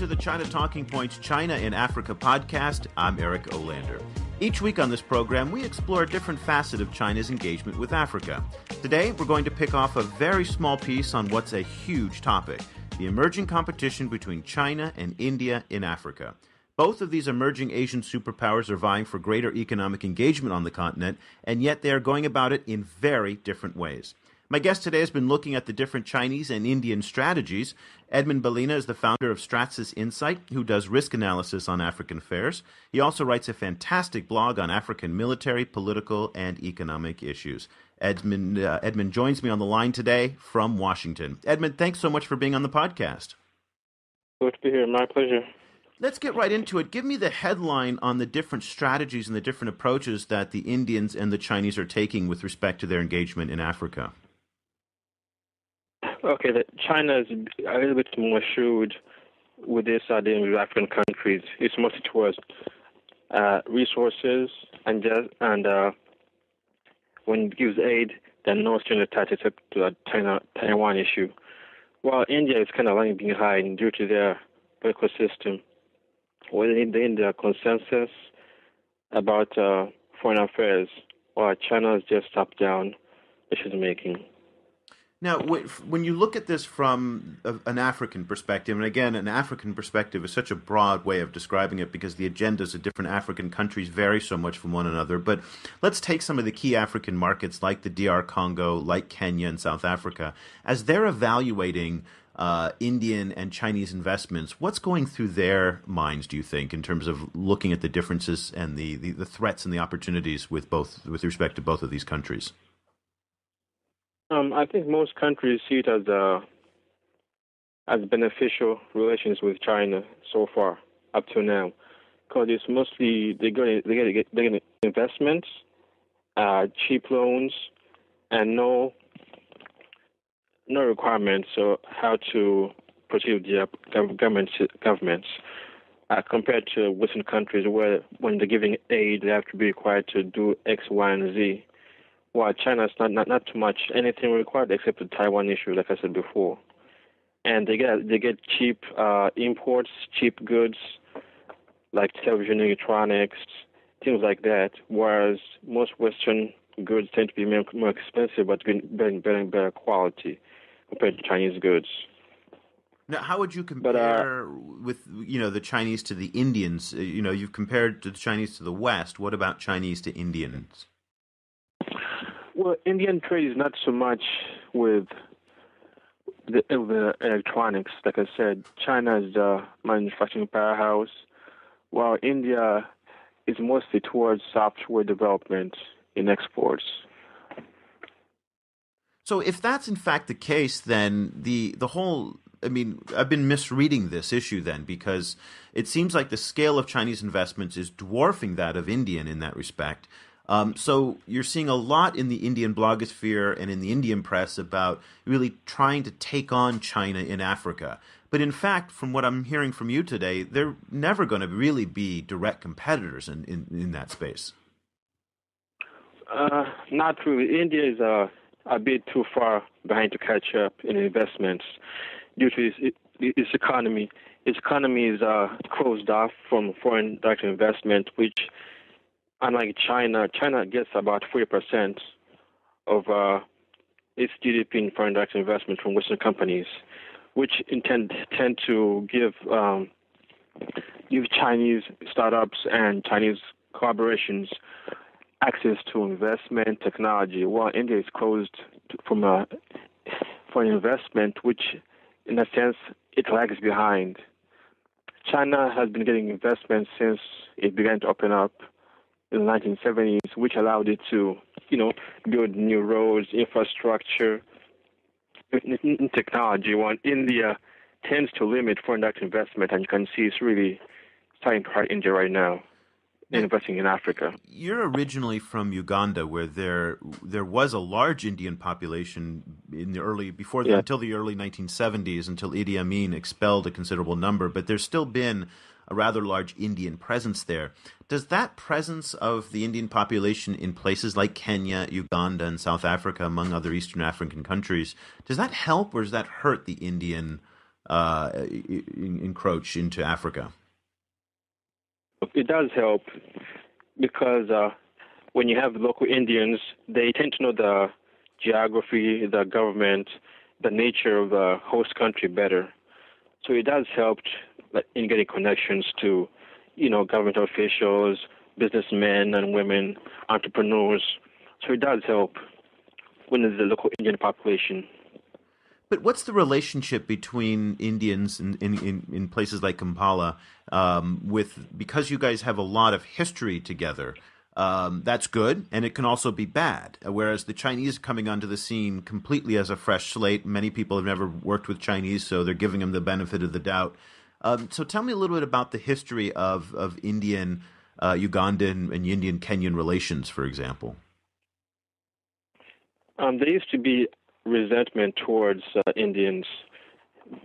to the China Talking Points China in Africa podcast. I'm Eric Olander. Each week on this program, we explore a different facet of China's engagement with Africa. Today, we're going to pick off a very small piece on what's a huge topic, the emerging competition between China and India in Africa. Both of these emerging Asian superpowers are vying for greater economic engagement on the continent, and yet they are going about it in very different ways. My guest today has been looking at the different Chinese and Indian strategies. Edmund Ballina is the founder of Stratsys Insight, who does risk analysis on African affairs. He also writes a fantastic blog on African military, political, and economic issues. Edmund joins me on the line today from Washington. Edmund, thanks so much for being on the podcast. Good to be here. My pleasure. Let's get right into it. Give me the headline on the different strategies and the different approaches that the Indians and the Chinese are taking with respect to their engagement in Africa. Okay, China is a little bit more shrewd with this idea with African countries. It's mostly towards resources and when it gives aid, then no strings attached except to the Taiwan issue. While India is kind of lagging behind due to their political system. Within the consensus about foreign affairs, while China is just top-down decision-making. Now, when you look at this from an African perspective, and again, an African perspective is such a broad way of describing it because the agendas of different African countries vary so much from one another, but let's take some of the key African markets like the DR Congo, like Kenya and South Africa. As they're evaluating Indian and Chinese investments, what's going through their minds, do you think, in terms of looking at the differences and the threats and the opportunities with respect to both of these countries? I think most countries see it as beneficial relations with China so far, up to now, because it's mostly they get investments, cheap loans, and no requirements on how to proceed with their governments, compared to Western countries where when they're giving aid, they have to be required to do X, Y, and Z. While China's not too much anything required except the Taiwan issue, like I said before, and they get cheap imports, cheap goods like television, electronics, things like that. Whereas most Western goods tend to be more expensive, but better quality compared to Chinese goods. Now, how would you compare with the Chinese to the Indians? You've compared the Chinese to the West. What about Chinese to Indians? Well, Indian trade is not so much with the electronics. Like I said, China is the manufacturing powerhouse, while India is mostly towards software development in exports. So if that's in fact the case, then the whole, I've been misreading this issue then, because it seems like the scale of Chinese investments is dwarfing that of Indian in that respect. So you're seeing a lot in the Indian blogosphere and in the Indian press about really trying to take on China in Africa. But in fact, from what I'm hearing from you today, they're never going to really be direct competitors in that space. Not really. India is a bit too far behind to catch up in investments due to its economy. Its economy is closed off from foreign direct investment, which, unlike China gets about 40% of its GDP in foreign direct investment from Western companies, which tend to give Chinese startups and Chinese collaborations access to investment technology, while India is closed from foreign investment, which, in a sense, it lags behind. China has been getting investment since it began to open up in the 1970s, which allowed it to, build new roads, infrastructure, in technology. While India tends to limit foreign direct investment, and you can see it's really starting to hurt India right now, investing in Africa. You're originally from Uganda, where there was a large Indian population in the until the early 1970s, until Idi Amin expelled a considerable number. But there's still been a rather large Indian presence there. Does that presence of the Indian population in places like Kenya, Uganda, and South Africa, among other Eastern African countries, does that help or does that hurt the Indian encroach into Africa? It does help because when you have local Indians, they tend to know the geography, the government, the nature of the host country better. So it does help in getting connections to, government officials, businessmen and women, entrepreneurs. So it does help when there's a local Indian population. But what's the relationship between Indians in places like Kampala because you guys have a lot of history together? That's good, and it can also be bad. Whereas the Chinese coming onto the scene completely as a fresh slate. Many people have never worked with Chinese, so they're giving them the benefit of the doubt. So tell me a little bit about the history of Indian, Ugandan, and Indian Kenyan relations, for example. There used to be resentment towards Indians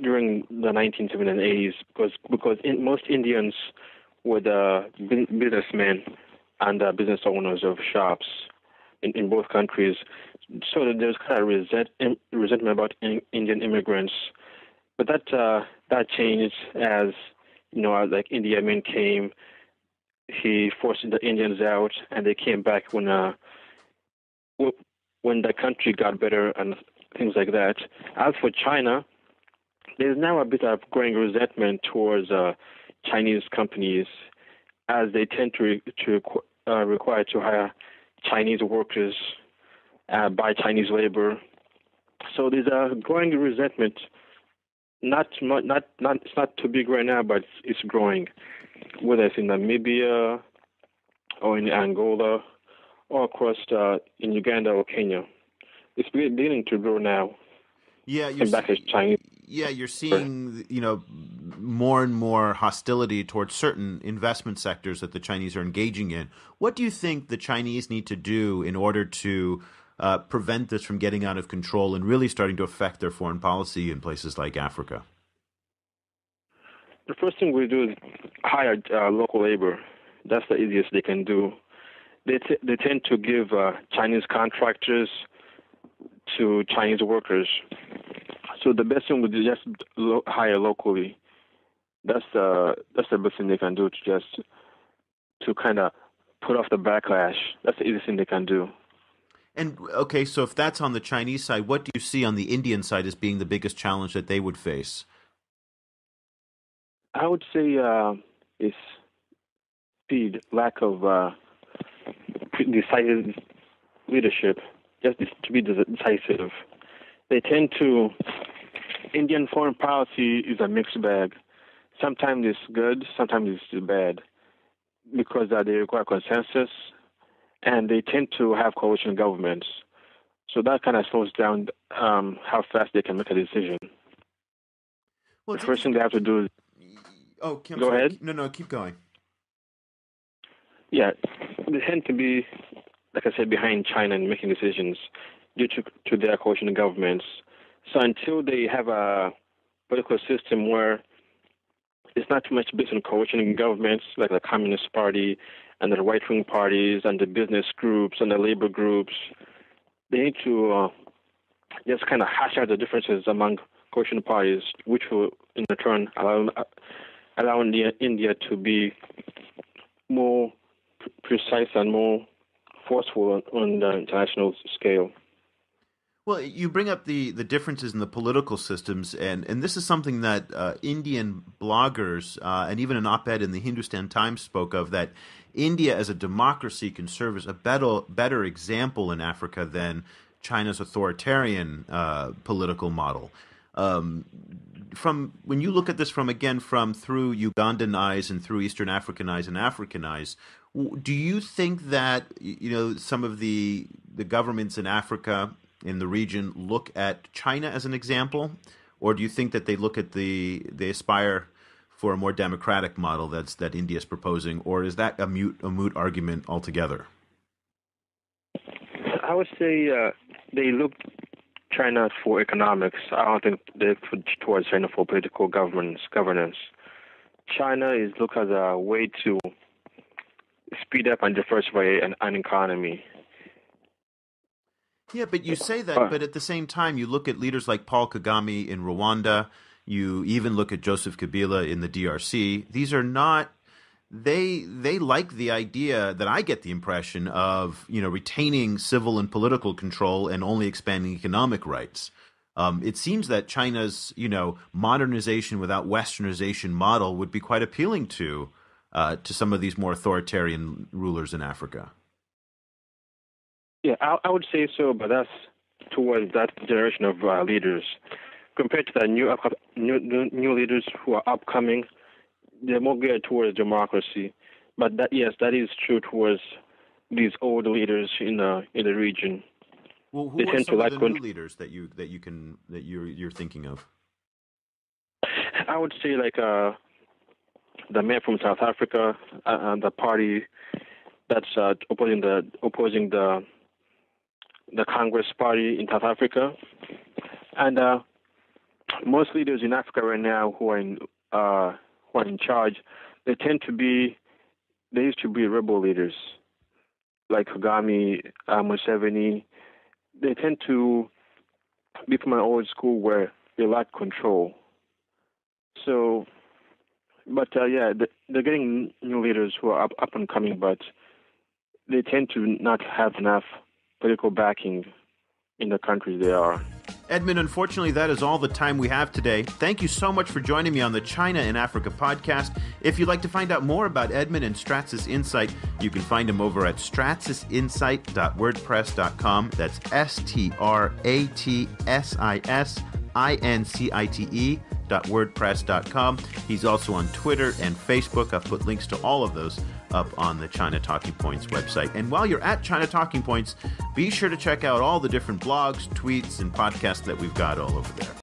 during the 1970s and 80s because most Indians were the businessmen and business owners of shops in both countries. So there's kind of resentment about Indian immigrants. But that changed as, like Idi Amin came. He forced the Indians out, and they came back when the country got better and things like that. As for China, there's now a bit of growing resentment towards Chinese companies as they tend to require to hire Chinese workers, buy Chinese labor. So there's a growing resentment. It's not too big right now, but it's growing, whether it's in Namibia or in Angola or across in Uganda or Kenya. It's beginning to grow now. Yeah, you're seeing more and more hostility towards certain investment sectors that the Chinese are engaging in. What do you think the Chinese need to do in order to prevent this from getting out of control and really starting to affect their foreign policy in places like Africa? The first thing we do is hire local labor. That's the easiest they can do. They tend to give Chinese contractors to Chinese workers. So the best thing would be just hire locally. That's the best thing they can do to kind of put off the backlash. That's the easiest thing they can do. And okay, so if that's on the Chinese side, what do you see on the Indian side as being the biggest challenge that they would face? I would say it's speed, lack of decisive leadership, just to be decisive. They tend to, Indian foreign policy is a mixed bag. Sometimes it's good, sometimes it's bad, because they require consensus, and they tend to have coalition governments. So that kind of slows down how fast they can make a decision. Well, the first thing they have to do is... Oh, Kim, go ahead. No, keep going. Yeah, they tend to be, like I said, behind China in making decisions due to their coalition governments. So until they have a political system where it's not too much based on coalition governments like the Communist Party and the right-wing parties and the business groups and the labor groups, they need to just kind of hash out the differences among coalition parties, which will in return allow India to be more precise and more forceful on the international scale. Well, you bring up the differences in the political systems, and this is something that Indian bloggers and even an op-ed in the Hindustan Times spoke of, that India as a democracy can serve as a better example in Africa than China's authoritarian political model. From when you look at this from through Ugandan eyes and through Eastern African eyes and African eyes, do you think that some of the governments in Africa in the region look at China as an example, or do you think that they look at they aspire for a more democratic model that India is proposing, or is that a moot argument altogether? I would say they look China for economics. I don't think they look towards China for political governance. China is looked as a way to speed up and diversify an economy. Yeah, but you say that, but at the same time, you look at leaders like Paul Kagame in Rwanda, You even look at Joseph Kabila in the DRC. These are not. They like the idea that I get the impression of, retaining civil and political control and only expanding economic rights. It seems that China's, modernization without westernization model would be quite appealing to some of these more authoritarian rulers in Africa. Yeah, I would say so, but that's towards that generation of leaders. Compared to the new leaders who are upcoming, they're more geared towards democracy. But that is true towards these old leaders in the region. Well, who are some of the new leaders that you're thinking of? I would say like the man from South Africa, the party that's opposing the Congress Party in South Africa, and most leaders in Africa right now who are in charge, they used to be rebel leaders like Kagame, Museveni. They tend to be from an old school where they lack control. So, but they're getting new leaders who are up and coming, but they tend to not have enough political backing in the countries they are. Edmund, unfortunately, that is all the time we have today. Thank you so much for joining me on the China in Africa podcast. If you'd like to find out more about Edmund and Stratzis Insight, you can find him over at stratsisinsight.wordpress.com. That's StratsisIncite.wordpress.com. He's also on Twitter and Facebook. I've put links to all of those up on the China Talking Points website. And while you're at China Talking Points, be sure to check out all the different blogs, tweets, and podcasts that we've got all over there.